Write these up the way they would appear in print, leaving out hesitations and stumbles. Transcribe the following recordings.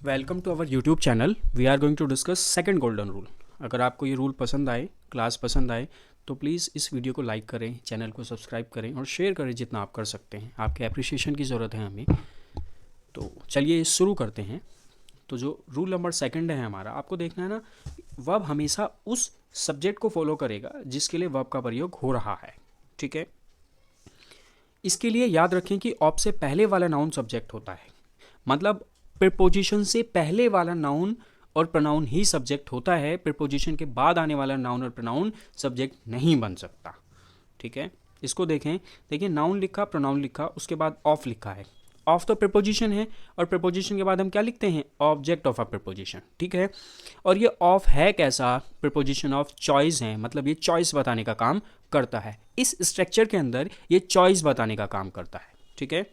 Welcome to our YouTube channel. We are going to discuss second golden rule. अगर आपको ये rule पसंद आए, क्लास पसंद आए, तो प्लीज़ इस वीडियो को लाइक करें, चैनल को सब्सक्राइब करें और शेयर करें जितना आप कर सकते हैं। आपके अप्रिसिएशन की ज़रूरत है हमें। तो चलिए शुरू करते हैं। तो जो रूल नंबर सेकंड है हमारा, आपको देखना है ना, वर्ब हमेशा उस सब्जेक्ट को फॉलो करेगा जिसके लिए वर्ब का प्रयोग हो रहा है। ठीक है, इसके लिए याद रखें कि ऑफ से पहले वाला नाउन सब्जेक्ट होता है। मतलब प्रीपोजिशन से पहले वाला नाउन और प्रोनाउन ही सब्जेक्ट होता है। प्रीपोजिशन के बाद आने वाला नाउन और प्रोनाउन सब्जेक्ट नहीं बन सकता। ठीक है, इसको देखें। देखिए, नाउन लिखा, प्रोनाउन लिखा, उसके बाद ऑफ लिखा है। ऑफ तो प्रीपोजिशन है और प्रीपोजिशन के बाद हम क्या लिखते हैं? Object of a preposition. ठीक है, और ये ऑफ है कैसा? प्रीपोजिशन ऑफ चॉइस है, मतलब ये चॉइस बताने का काम करता है। इस स्ट्रक्चर के अंदर ये चॉइस बताने का काम करता है। ठीक है,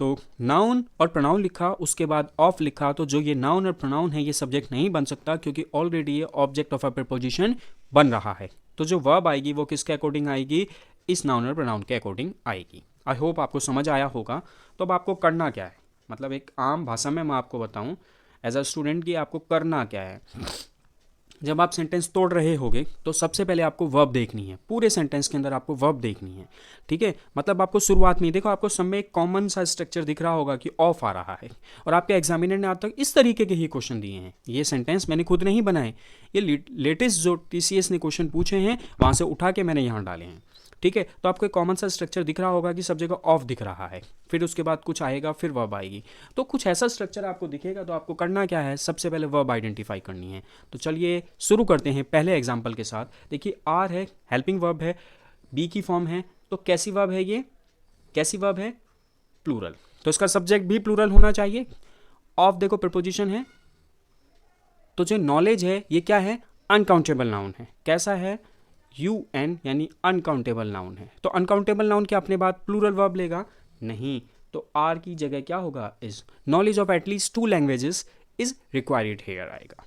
तो नाउन और प्रोनाउन लिखा, उसके बाद ऑफ लिखा, तो जो ये नाउन और प्रोनाउन है ये सब्जेक्ट नहीं बन सकता क्योंकि ऑलरेडी ये ऑब्जेक्ट ऑफ अ प्रीपोजिशन बन रहा है। तो जो वर्ब आएगी वो किसके अकॉर्डिंग आएगी? इस नाउन और प्रोनाउन के अकॉर्डिंग आएगी। आई होप आपको समझ आया होगा। तो अब आपको करना क्या है, मतलब एक आम भाषा में मैं आपको बताऊं एज अ स्टूडेंट कि आपको करना क्या है। जब आप सेंटेंस तोड़ रहे होगे तो सबसे पहले आपको वर्ब देखनी है। पूरे सेंटेंस के अंदर आपको वर्ब देखनी है। ठीक है, मतलब आपको शुरुआत में देखो, आपको सब में एक कॉमन सा स्ट्रक्चर दिख रहा होगा कि ऑफ आ रहा है, और आपके एग्जामिनर ने आज तक इस तरीके के ही क्वेश्चन दिए हैं। ये सेंटेंस मैंने खुद नहीं बनाए, ये लेटेस्ट जो टीसीएस ने क्वेश्चन पूछे हैं वहाँ से उठा के मैंने यहाँ डाले हैं। ठीक है, तो आपको एक कॉमन सा स्ट्रक्चर दिख रहा होगा कि सब जगह ऑफ दिख रहा है, फिर उसके बाद कुछ आएगा, फिर वर्ब आएगी। तो कुछ ऐसा स्ट्रक्चर आपको दिखेगा, तो आपको करना क्या है? सबसे पहले वर्ब आइडेंटिफाई करनी है। तो चलिए शुरू करते हैं पहले एग्जाम्पल के साथ। देखिए, आर है, हेल्पिंग वर्ब है, बी की फॉर्म है, तो कैसी वर्ब है ये? कैसी वर्ब है? प्लूरल, तो इसका सब्जेक्ट भी प्लूरल होना चाहिए। ऑफ देखो प्रीपोजिशन है, तो जो नॉलेज है ये क्या है? अनकाउंटेबल नाउन है। कैसा है? UN, यानी अनकाउंटेबल नाउन है। तो अनकाउंटेबल नाउन क्या अपने बाद प्लूरल वर्ब लेगा? नहीं, तो आर की जगह क्या होगा? Is. Knowledge of at least 2 languages is required here आएगा।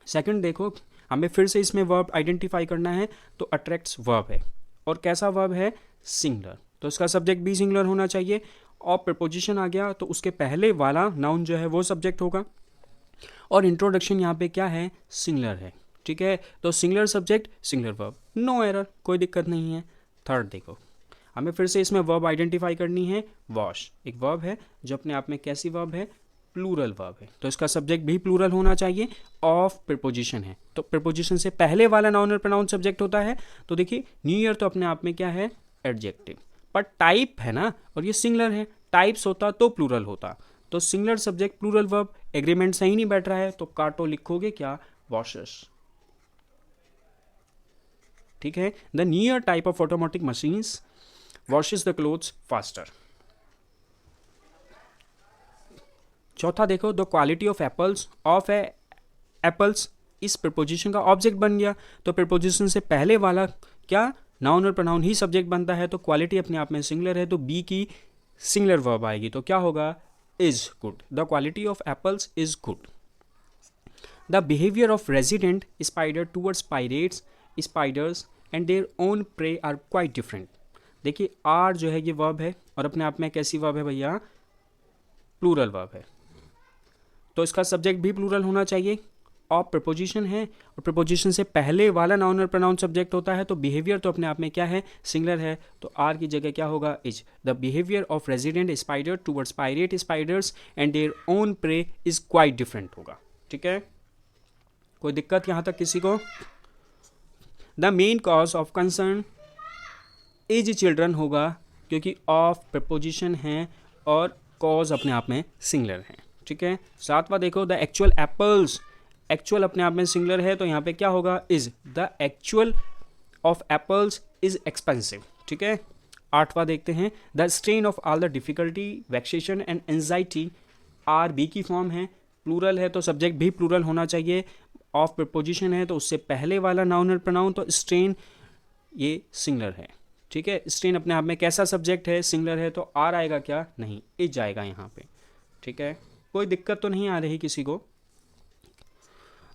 सेकंड देखो, हमें फिर से इसमें वर्ब आइडेंटिफाई करना है, तो अट्रैक्ट्स वर्ब है, और कैसा वर्ब है? सिंगुलर, तो इसका सब्जेक्ट भी सिंगुलर होना चाहिए। और प्रपोजिशन आ गया तो उसके पहले वाला नाउन जो है वो सब्जेक्ट होगा, और इंट्रोडक्शन यहाँ पे क्या है? सिंगुलर है। ठीक है, तो singular subject singular verb, no error, कोई दिक्कत नहीं है। थर्ड देखो, हमें फिर से इसमें वर्ब आइडेंटिफाई करनी है। वॉश एक वर्ब है जो अपने आप में कैसी वर्ब है? प्लूरल वर्ब है, तो इसका सब्जेक्ट भी प्लूरल होना चाहिए। ऑफ प्रीपोजिशन है, तो प्रीपोजिशन से पहले वाला नाउन और प्रोनाउन सब्जेक्ट होता है। तो देखिए, न्यू ईयर तो अपने आप में क्या है? एडजेक्टिव, पर टाइप है ना, और ये सिंगुलर है। टाइप्स होता तो प्लूरल होता, तो singular subject plural verb, agreement सही नहीं बैठ रहा है, तो काटो, लिखोगे क्या? वॉशेस। ठीक है, the newer type of automatic machines washes the clothes faster. चौथा देखो, the quality of apples, of है एप्पल्स, इस प्रीपोजिशन का ऑब्जेक्ट बन गया। तो प्रीपोजिशन से पहले वाला क्या? नाउन और प्रोनाउन ही सब्जेक्ट बनता है, तो क्वालिटी अपने आप में सिंगुलर है, तो बी की सिंगुलर वर्ब आएगी, तो क्या होगा? Is good. The quality of apples is good. The behaviour of resident spider towards pirates spiders and their own prey are quite different. देखिए, आर जो है ये वर्ब है, और अपने आप में कैसी वर्ब है भैया? प्लूरल वर्ब है, तो इसका सब्जेक्ट भी प्लूरल होना चाहिए। ऑफ प्रपोजिशन है, और प्रपोजिशन से पहले वाला नाउन और प्रोनाउन सब्जेक्ट होता है, तो बिहेवियर तो अपने आप में क्या है? सिंगुलर है, तो आर की जगह क्या होगा? Is. The behaviour of resident spider towards pirate spiders and their own prey is quite different होगा। ठीक है, कोई दिक्कत यहाँ तक किसी को? The main cause of concern is children होगा, क्योंकि ऑफ प्रपोजिशन है और कॉज अपने आप में सिंगुलर है। ठीक है, सातवां देखो, द एक्चुअल एप्पल्स, एक्चुअल अपने आप में सिंगुलर है, तो यहाँ पे क्या होगा? Is. The actual of apples is expensive. ठीक है, आठवां देखते हैं, the strain of all the difficulty vexation and anxiety are be की फॉर्म है, प्लूरल है, तो सब्जेक्ट भी प्लूरल होना चाहिए। ऑफ प्रपोजिशन है, तो उससे पहले वाला नाउन और प्रोनाउन, तो स्ट्रेन ये सिंगुलर है। ठीक है, स्ट्रेन अपने आप में कैसा सब्जेक्ट है? सिंगुलर है, तो आर आएगा क्या? नहीं, इज जाएगा यहाँ पे। ठीक है, कोई दिक्कत तो नहीं आ रही किसी को?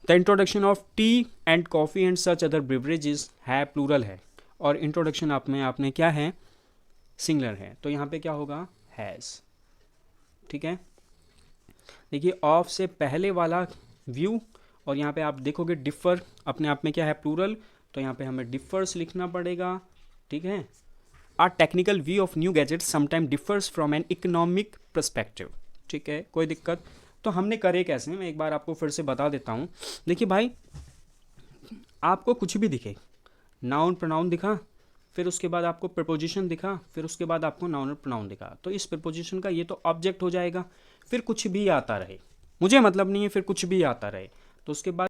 The introduction of T and coffee and such other beverages है, प्लूरल है, और इंट्रोडक्शन आप में आपने क्या है? सिंगुलर है, तो यहाँ पे क्या होगा? हैज़। ठीक है, देखिए ऑफ से पहले वाला व्यू, और यहाँ पे आप देखोगे डिफ़र अपने आप में क्या है, प्लूरल, तो यहाँ पे हमें डिफ़र्स लिखना पड़ेगा, ठीक है। Are technical view of new gadgets sometime differs from an economic perspective, ठीक है, कोई दिक्कत। तो हमने करे कैसे, मैं एक बार आपको फिर से बता देता हूँ। देखिए भाई, आपको कुछ भी दिखे, नाउन प्रोनाउन दिखा, फिर उसके बाद आपको प्रपोजिशन दिखा, फिर उसके बाद आपको नाउन और प्रोनाउन दिखा, तो इस प्रपोजिशन का ये तो ऑब्जेक्ट हो जाएगा। फिर कुछ भी आता रहे, मुझे मतलब नहीं है, फिर कुछ भी आता रहे, तो उसके बाद